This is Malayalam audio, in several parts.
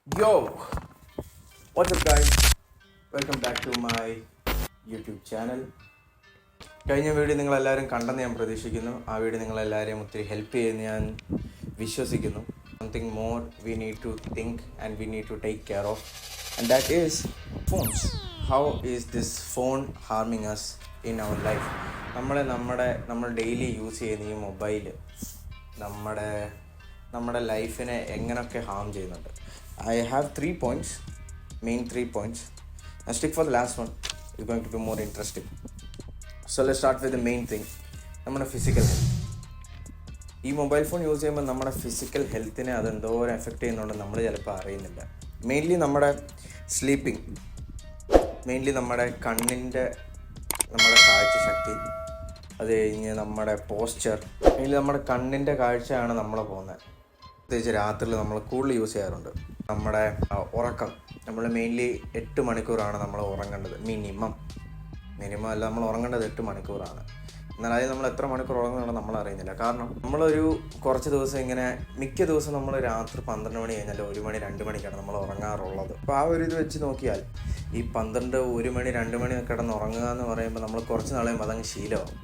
Yo, what's up guys? Welcome back to my YouTube channel. കഴിഞ്ഞ വീഡിയോ നിങ്ങളെല്ലാവരും കണ്ടെന്ന് ഞാൻ പ്രതീക്ഷിക്കുന്നു. ആ വീഡിയോ നിങ്ങളെല്ലാവരെയും ഒത്തിരി ഹെൽപ്പ് ചെയ്യുമെന്ന് ഞാൻ വിശ്വസിക്കുന്നു. Something more we need to think and we need to take care of, and that is phones. How is this phone harming us in our life? നമ്മൾ ഡെയിലി യൂസ് ചെയ്യുന്ന ഈ മൊബൈൽ നമ്മുടെ ലൈഫിനെ എങ്ങനെയൊക്കെ ഹാം ചെയ്യുന്നുണ്ട്. I have 3 points, main 3 points. I'll stick for the last one. It's going to be more interesting. So let's start with the main thing. നമ്മുടെ ഫിസിക്കൽ ഹെൽത്ത്. ഈ മൊബൈൽ ഫോൺ യൂസ് ചെയ്യുമ്പോൾ നമ്മുടെ ഫിസിക്കൽ ഹെൽത്തിനെ അതെന്തോരം എഫക്റ്റ് ചെയ്യുന്നുണ്ട് നമ്മൾ ചിലപ്പോൾ അറിയുന്നില്ല. മെയിൻലി നമ്മുടെ സ്ലീപ്പിംഗ്, മെയിൻലി നമ്മുടെ കാഴ്ചശക്തി, അത് കഴിഞ്ഞ് നമ്മുടെ പോസ്ചർ, മെയിൻലി നമ്മുടെ കണ്ണിൻ്റെ കാഴ്ചയാണ് നമ്മളെ പോകുന്നത്. പ്രത്യേകിച്ച് രാത്രിയിൽ നമ്മൾ കൂടുതൽ യൂസ് ചെയ്യാറുണ്ട്. നമ്മുടെ ഉറക്കം, നമ്മൾ മെയിൻലി 8 മണിക്കൂറാണ് നമ്മൾ ഉറങ്ങേണ്ടത്. മിനിമം അല്ല, നമ്മൾ ഉറങ്ങേണ്ടത് 8 മണിക്കൂറാണ്. എന്നാൽ അതിൽ നമ്മൾ എത്ര മണിക്കൂർ ഉറങ്ങുന്നുണ്ടോ നമ്മൾ അറിയുന്നില്ല. കാരണം നമ്മളൊരു കുറച്ച് ദിവസം ഇങ്ങനെ മിക്ക ദിവസം നമ്മൾ രാത്രി 12 മണി കഴിഞ്ഞാൽ 1 മണി 2 മണിക്കാണ് നമ്മൾ ഉറങ്ങാറുള്ളത്. അപ്പോൾ ആ ഒരു ഇത് വെച്ച് നോക്കിയാൽ ഈ 12, 1 മണി 2 മണി കിടന്ന് ഉറങ്ങുക എന്ന് പറയുമ്പോൾ നമ്മൾ കുറച്ച് നാളെയും അതങ്ങ് ശീലമാവും.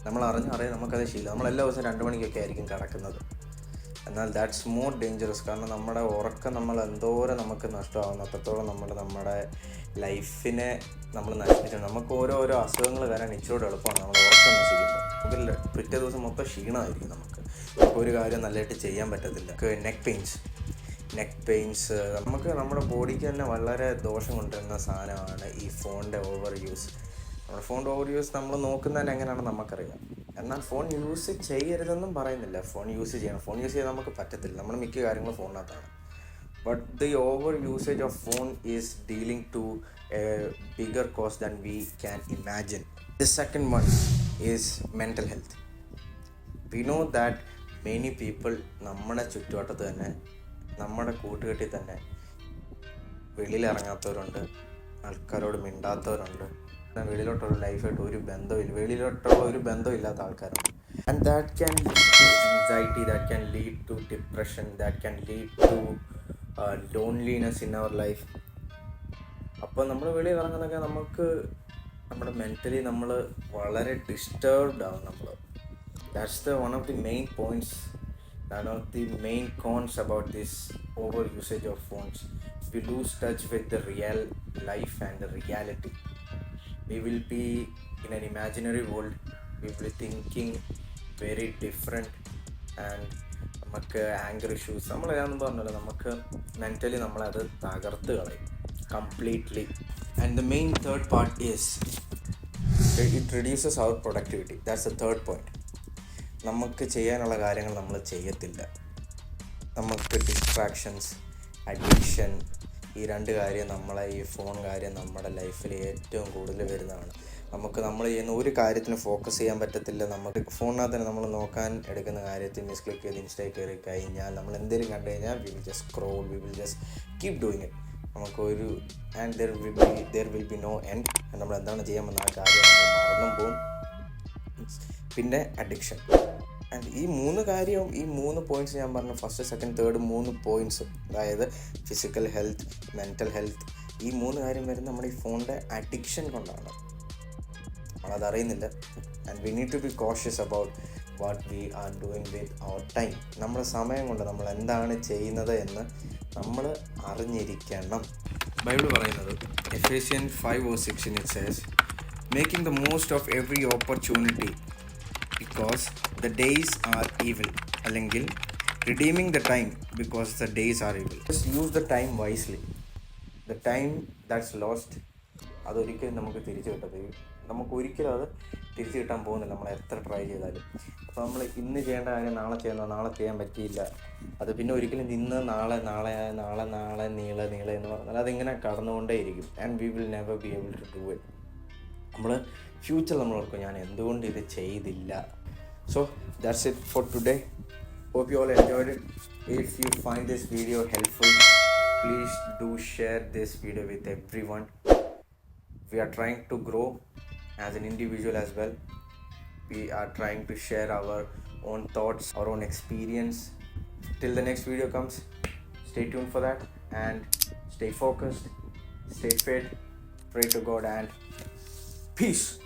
നമ്മൾ അറിയാം നമുക്കത് ശീലം. നമ്മൾ എല്ലാ ദിവസവും 2 മണിക്കൊക്കെ ആയിരിക്കും കിടക്കുന്നത്. എന്നാൽ ദാറ്റ്സ് മോർ ഡേഞ്ചറസ്. കാരണം നമ്മുടെ ഉറക്കം നമ്മൾ എന്തോരം നമുക്ക് നഷ്ടമാകുന്നു, അത്രത്തോളം നമ്മുടെ ലൈഫിനെ നമ്മൾ നശിപ്പിച്ചു. നമുക്ക് ഓരോരോ അസുഖങ്ങൾ വരാൻ ഇച്ചിരി എളുപ്പമാണ് നമ്മുടെ ഉറക്കം നശിക്കുമ്പോൾ. നമുക്ക് പിറ്റേ ദിവസം മൊത്തം ക്ഷീണമായിരിക്കും. നമുക്ക് ഒരു കാര്യം നല്ലതായിട്ട് ചെയ്യാൻ പറ്റത്തില്ല. നെക്ക് പെയിൻസ് നമുക്ക് നമ്മുടെ ബോഡിക്ക് തന്നെ വളരെ ദോഷം കൊണ്ടുവരുന്ന സാധനമാണ് ഈ ഫോണിൻ്റെ ഓവർ യൂസ്. നമ്മുടെ ഫോണിൻ്റെ ഓവർ യൂസ് നമ്മൾ നോക്കുന്നതിന് എങ്ങനെയാണെന്ന് നമുക്കറിയാം. എന്നാൽ ഫോൺ യൂസ് ചെയ്യരുതെന്നും പറയുന്നില്ല. ഫോൺ യൂസ് ചെയ്യണം. ഫോൺ യൂസ് ചെയ്യാൻ നമുക്ക് പറ്റത്തില്ല. നമ്മൾ മിക്ക കാര്യങ്ങളും ഫോണിനകത്താണ്. But the over usage of phone is dealing to a bigger cost than we can imagine. The second one is mental health. We know that many people നമ്മുടെ ചുറ്റുവട്ടത്ത് തന്നെ, നമ്മുടെ കൂട്ടുകെട്ടിൽ തന്നെ വെളിയിലിറങ്ങാത്തവരുണ്ട്, ആൾക്കാരോട് മിണ്ടാത്തവരുണ്ട്, വെളിയിലോട്ടുള്ള ലൈഫായിട്ട് ഒരു ബന്ധവും ഇല്ലാത്ത ആൾക്കാരുണ്ട്. And that can lead to anxiety, that can lead to depression, that can lead to loneliness in our life. അപ്പോൾ നമ്മൾ വെളിയിൽ ഇറങ്ങുന്നതൊക്കെ നമ്മുടെ മെൻ്റലി നമ്മൾ വളരെ ഡിസ്റ്റർബ്ഡ് ആവും. That's the one of the main points, one of the main cons about this over usage of phones. We lose touch with the real life and the reality. We will be in an imaginary world. We will be thinking very different, and നമുക്ക് ആങ്കർ ഇഷ്യൂസ് നമ്മളേതാണെന്ന് പറഞ്ഞല്ലോ, നമുക്ക് മെൻ്റലി നമ്മളത് തകർത്ത് കളയും completely. And the main third part is it reduces our productivity. That's the third point. നമുക്ക് ചെയ്യാനുള്ള കാര്യങ്ങൾ നമ്മൾ ചെയ്യത്തില്ല. നമുക്ക് ഡിസ്ട്രാക്ഷൻസ്, അഡിക്ഷൻ, ഈ 2 കാര്യം ഈ ഫോൺ കാര്യം നമ്മുടെ ലൈഫിൽ ഏറ്റവും കൂടുതൽ വരുന്നതാണ്. നമ്മൾ ചെയ്യുന്ന ഒരു കാര്യത്തിന് ഫോക്കസ് ചെയ്യാൻ പറ്റത്തില്ല. നമുക്ക് ഫോണിനകത്ത് തന്നെ നമ്മൾ നോക്കാൻ എടുക്കുന്ന കാര്യത്തിൽ ക്ലിക്ക് ചെയ്ത് ഇൻസ്റ്റയിൽ കയറി കഴിഞ്ഞാൽ നമ്മൾ എന്തെങ്കിലും കണ്ടു കഴിഞ്ഞാൽ we will just scroll, we will just keep doing it. And there will be no end. നമ്മൾ എന്താണ് ചെയ്യാൻ വന്ന ആ കാര്യം നമ്മൾ മറന്നും പോവും. പിന്നെ അഡിക്ഷൻ. ആൻഡ് ഈ 3 പോയിൻറ്റ്സ് ഞാൻ പറഞ്ഞു, ഫസ്റ്റ്, സെക്കൻഡ്, തേർഡ് 3 പോയിൻറ്റ്സ്, അതായത് ഫിസിക്കൽ ഹെൽത്ത്, മെൻ്റൽ ഹെൽത്ത്, ഈ 3 കാര്യം വരുന്നത് നമ്മുടെ ഈ ഫോണിൻ്റെ അഡിക്ഷൻ കൊണ്ടാണ്. നമ്മളതറിയുന്നില്ല. And we need to be cautious about what we are doing with our time. നമ്മുടെ സമയം കൊണ്ട് നമ്മൾ എന്താണ് ചെയ്യുന്നത് എന്ന് നമ്മൾ അറിഞ്ഞിരിക്കണം. ബൈബിൾ പറയുന്നത് Ephesians 5:6 it says, making the most of every opportunity because the days are evil. അല്ലെങ്കിൽ redeeming the time because the days are evil. Just use the time wisely. The time that's lost, അതൊരിക്കലും നമുക്ക് തിരിച്ചു കിട്ടത്തില്ല. നമുക്കൊരിക്കലും അത് തിരിച്ചു കിട്ടാൻ പോകുന്നില്ല നമ്മൾ എത്ര ട്രൈ ചെയ്താലും. അപ്പോൾ നമ്മൾ ഇന്ന് ചെയ്യേണ്ട കാര്യം നാളെ ചെയ്യാൻ പറ്റിയില്ല. അത് പിന്നെ ഒരിക്കലും ഇന്ന് നാളെ നീളെ എന്ന് പറഞ്ഞാൽ അതിങ്ങനെ കടന്നുകൊണ്ടേയിരിക്കും. And we will never be able to do it. നമ്മൾ ഫ്യൂച്ചറിൽ നമ്മൾ ഓർക്കും, ഞാൻ എന്തുകൊണ്ട് ഇത് ചെയ്തില്ല. So that's it for today. Hope you all enjoyed it. If you find this video helpful, please do share this video with everyone. We are trying to grow as an individual as well. We are trying to share our own thoughts, our own experience. Till the next video comes, stay tuned for that, and stay focused, stay fit, pray to God, and peace.